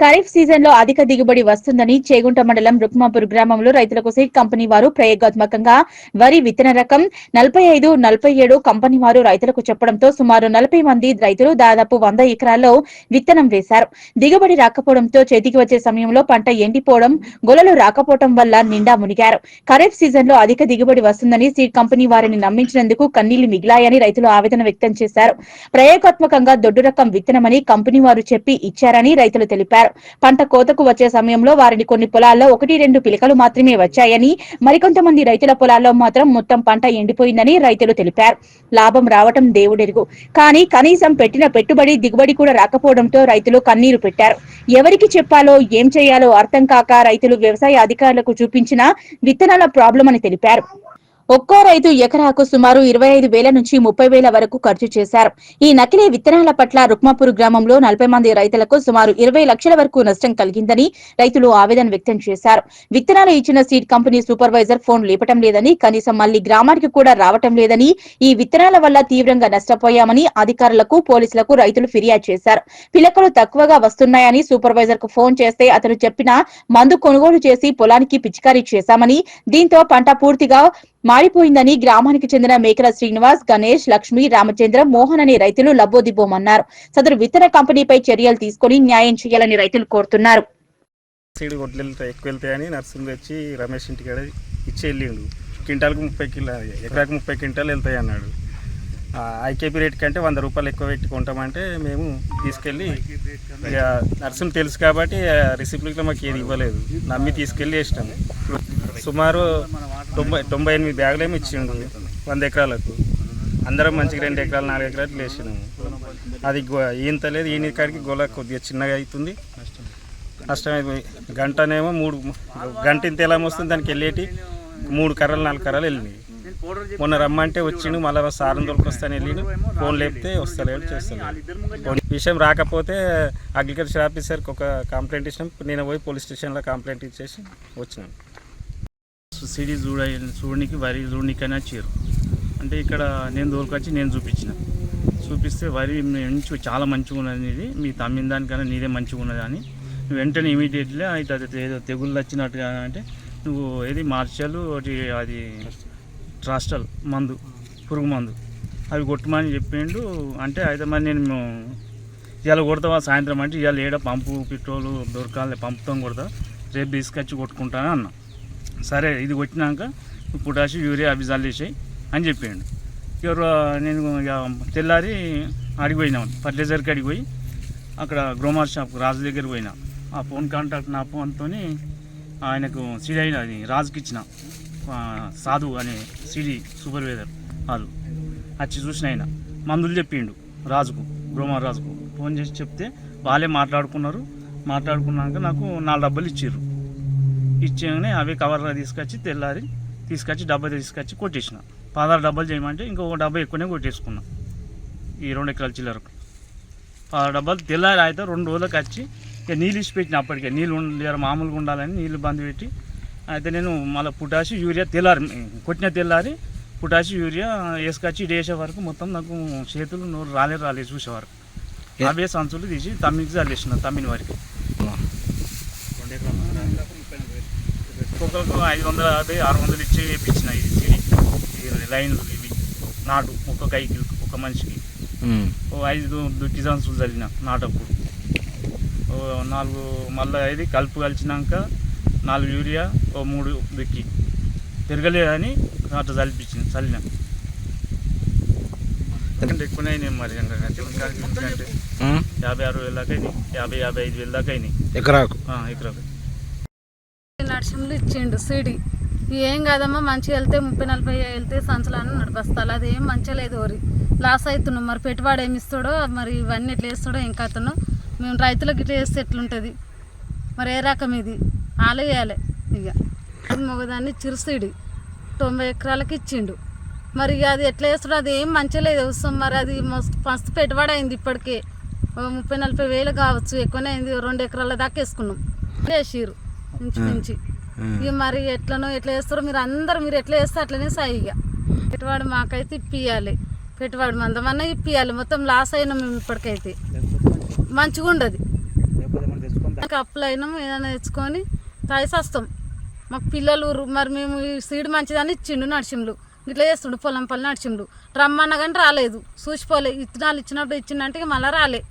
Kharif season లో అధిక దిగుబడి వస్తుందని చేగుంట మండలం రుక్మాపూర్ గ్రామంలో రైతులకు సీడ్ కంపెనీ వారు ప్రయోగాత్మకంగా వరి విత్తన రకం 45-47 కంపెనీ వారు రైతులకు చెప్పడంతో సుమారు 40 మంది రైతులు దాదాపు 100 ఎకరాల్లో విత్తనం వేశారు. దిగుబడి రాకపోవడంతో చేతికి వచ్చే సమయంలో పంట ఎండిపోవడం, గొలలు రాకపోవడం వల్ల నిండా మునిగారు. ఖరీఫ్ సీజన్ లో అధిక దిగుబడి వస్తుందని సీడ్ కంపెనీ వారిని నమ్మించినందుకు కన్నీళ్లు మిగిలాయని రైతులు ఆవేదన వ్యక్తం చేశారు. ప్రయోగాత్మకంగా దొడ్డు రకం విత్తనమని కంపెనీ వారు చెప్పి ఇచ్చారని రైతులు తెలిపారు. పంట కోతకు వచ్చే సమయంలో వారిని కొన్ని పొలాల్లో 1-2 పిలకలు మాత్రమే వచ్చాయని, మరికొంతమంది రైతుల పొలాల్లో మాత్రం మొత్తం పంట ఎండిపోయిందని రైతులు తెలిపారు. లాభం రావటం దేవుడెరుగు, కానీ కనీసం పెట్టిన పెట్టుబడి దిగుబడి కూడా రాకపోవడంతో రైతులు కన్నీరు పెట్టారు. ఎవరికి చెప్పాలో ఏం చేయాలో అర్థం కాక రైతులు వ్యవసాయ అధికారులకు చూపించిన విత్తనాల ప్రాబ్లం అని తెలిపారు. ఒక్కో రైతు ఎకరాకు సుమారు 25,000 నుంచి 30,000 వరకు ఖర్చు చేశారు. ఈ నకిలీ విత్తనాల పట్ల రుక్మాపూర్ గ్రామంలో 40 మంది రైతులకు సుమారు 20 లక్షల వరకు నష్టం కలిగిందని రైతులు ఆవేదన వ్యక్తం చేశారు. విత్తనాలు ఇచ్చిన సీడ్ కంపెనీ సూపర్వైజర్ ఫోన్ లేపటం లేదని, కనీసం మళ్లీ గ్రామానికి కూడా రావటం లేదని, ఈ విత్తనాల వల్ల తీవ్రంగా నష్టపోయామని అధికారులకు, పోలీసులకు రైతులు ఫిర్యాదు చేశారు. పిలకలు తక్కువగా వస్తున్నాయని సూపర్వైజర్ కు ఫోన్ చేస్తే అతను చెప్పిన మందు కొనుగోలు చేసి పొలానికి పిచికారీ చేశామని, దీంతో పంట పూర్తిగా మారిపోయిందని గ్రామానికి చెందిన మేకల శ్రీనివాస్, గణేష్, లక్ష్మి, రామచంద్ర, మోహన్ అనే రైతులు లబ్బోదిబ్బోమన్నారు. సదరు విత్తన కంపెనీపై చర్యలు తీసుకుని న్యాయం చేయాలని రైతులు కోరుతున్నారు. సీడ్ గొడ్లు ఎక్కువ వెళ్తాయని నర్సులు తెచ్చి రమేష్ ఇంటికాడ ఇచ్చి వెళ్ళిండు. క్వింటాల్కు 30 కిలోలు, ఎకరాకు 30 క్వింటాలు వెళ్తాయి అన్నాడు. ఐకేపీ రేట్ కంటే 100 రూపాయలు ఎక్కువ పెట్టి కొంటామంటే మేము తీసుకెళ్ళి, ఇక నర్సులు తెలుసు కాబట్టి రిసిప్ట్లో మాకు ఏది ఇవ్వలేదు, నమ్మి తీసుకెళ్ళి వేసినాము. సుమారు 98 బ్యాగులేమో ఇచ్చిండు 100 ఎకరాలకు. అందరం మంచిగా 2 ఎకరాలు 4 ఎకరాలు వేసినాము. అది ఈంత లేదు, ఈయన కాడికి గొల కొద్దిగా చిన్నగా అవుతుంది, నష్టమైపోయి గంటనేమో 3 గంట ఇంత ఎలా వస్తుంది, దానికి వెళ్ళేటి 3 కర్రలు 4 కర్రలు వెళ్ళినాయి. మొన్న రమ్మంటే వచ్చిండు, మళ్ళీ సారం దొరికొస్తాను వెళ్ళిండు, ఫోన్ లేపితే వస్తలేడు, చేస్తలేడు. విషయం రాకపోతే అగ్రికల్చర్ ఆఫీసర్కి ఒక కంప్లైంట్ ఇచ్చినాం. నేను పోయి పోలీస్ స్టేషన్లో కంప్లైంట్ ఇచ్చేసి వచ్చినాను. సిడీ చూడడానికి వరి చూడడానికైనా వచ్చారు. అంటే ఇక్కడ నేను దోలుకొచ్చి నేను చూపిస్తే వరి నుంచి చాలా మంచిగా ఉన్నది, మీ తమ్మిన దానికన్నా నీదే మంచిగా ఉన్నది అని వెంటనే ఇమీడియట్లీ అయితే ఏదో తెగుళ్ళు వచ్చినట్టుగా, అంటే నువ్వు ఏది మార్షల్ ఒకటి అది ట్రాస్టల్ మందు, పురుగు మందు అవి కొట్టమని చెప్పిండు. అంటే అయితే మరి నేను ఇవాళ కొడతావా సాయంత్రం అంటే, ఇవాళ ఏడ పంపు పెట్రోలు దొరకాలి, పంపుతో కొడతా, రేపు తీసుకొచ్చి కొట్టుకుంటాను అన్నా. సరే ఇది కొట్టినాక పొటాషియం యూరియా అవి చల్లేసాయి అని చెప్పిండు. నేను ఇక తెల్లారి అడిగిపోయినాను, ఫర్టిలైజర్కి అడిగిపోయి అక్కడ గ్రోమర్ షాప్ రాజు దగ్గర పోయినా. ఆ ఫోన్ కాంటాక్ట్ నా ఫోన్తో ఆయనకు సిడి అయిన అది రాజుకి ఇచ్చిన, సాధు అనే సిడి సూపర్వైజర్ వాళ్ళు వచ్చి చూసిన, ఆయన మందులు చెప్పిండు రాజుకు, గ్రోమర్ రాజుకు ఫోన్ చేసి చెప్తే వాళ్ళే మాట్లాడుకున్నాక నాకు 4 డబ్బాలు ఇచ్చారు. ఇచ్చాగానే అవి కవర్లో తీసుకొచ్చి తెల్లారి డబ్బా తీసుకొచ్చి కొట్టేసిన. 16 డబ్బాలు చేయమంటే ఇంకొక డబ్బా ఎక్కువనే కొట్టేసుకున్నా. ఈ 2 ఎకరాల చిల్లరకు 16 డబ్బాలు తెల్లారి అయితే 2 రోజులకు వచ్చి ఇక నీళ్ళు ఇచ్చి పెట్టిన. అప్పటికే నీళ్ళు మామూలుగా ఉండాలని నీళ్ళు బంద్ పెట్టి అయితే నేను మళ్ళీ పొటాషియం యూరియా కొట్టిన తెల్లారి పొటాషియం యూరియా వేసుకొచ్చి వేసే వరకు మొత్తం నాకు చేతులు నోరు రాలేదు చూసేవారు. అవే సంచులు తీసి తమ్మికి చల్లేసిన, తమ్మిన వారికి ఒక్కొక్కరికి 550-600 ఇచ్చి వేయించిన. ఇది లైన్లు ఇవి నాటు ఒక్కొక్క కైకి ఒక మనిషికి 5 దుక్కి సంచులు చల్లిన నాటప్పుడు. 4 మళ్ళీ 5 కలుపు కలిసినాక 4 యూరియా 3 దుక్కి తిరగలేదని అట్లా చల్లిన. అంటే ఎక్కువనే అయినాయి మరి, అంటే 50-60 వేల దాకా అయినాయి, 50-55 వేల దాకా అయినాయి ఎకరాకు. నర్సింహులు ఇచ్చిండు సీడి. ఏం కాదమ్మా, మంచిగా వెళ్తే 30-40 వెళ్తే సంచలాన్ని నడిపిస్తాను, అదేం మంచిగా లేదు. ఓరి లాస్ అవుతున్నాం. మరి పెట్టుబడి ఏమి ఇస్తాడో, మరి ఇవన్నీ ఎట్లా వేస్తాడో ఇంకా అతను. మేము రైతులకు ఇట్లా వేస్తే ఎట్లుంటుంది మరి, ఏ రకం ఇది ఆలయాలే. ఇక మగదాన్ని చిరుసీడి 90 ఎకరాలకి ఇచ్చిండు. మరి ఇక అది ఎట్లా వేస్తాడో, అది ఏం మంచిగా లేదు. మరి అది మస్తు పెట్టుబడి అయింది, ఇప్పటికే 30-40 వేలు కావచ్చు, ఎక్కువనే అయింది. 2 ఎకరాల దాకా వేసుకున్నాం, వేసిరు నుంచి. ఇక మరి ఎట్లా వేస్తారో మీరు ఎట్లా వేస్తే అట్లనే సాయిగా పెట్టుబడి మాకైతే ఇప్పియాలి, పెట్టుబడి మందమన్నా ఇప్పియాలి. మొత్తం లాస్ అయినా మేము ఇప్పటికైతే మంచిగా ఉండదు. అప్పులు అయినాం ఏదైనా తెచ్చుకొని తాగేసి వస్తాం. మాకు పిల్లలు మరి మేము ఈ సీడ్ మంచిదని ఇచ్చిండు నడిచిండు, ఇట్లా చేస్తుండు పొలం పళ్ళు నడిచిండు. రమ్మన్నా కానీ రాలేదు, చూసిపోలే. విత్తనాలు ఇచ్చినప్పుడు ఇచ్చిండంటే మళ్ళీ రాలే.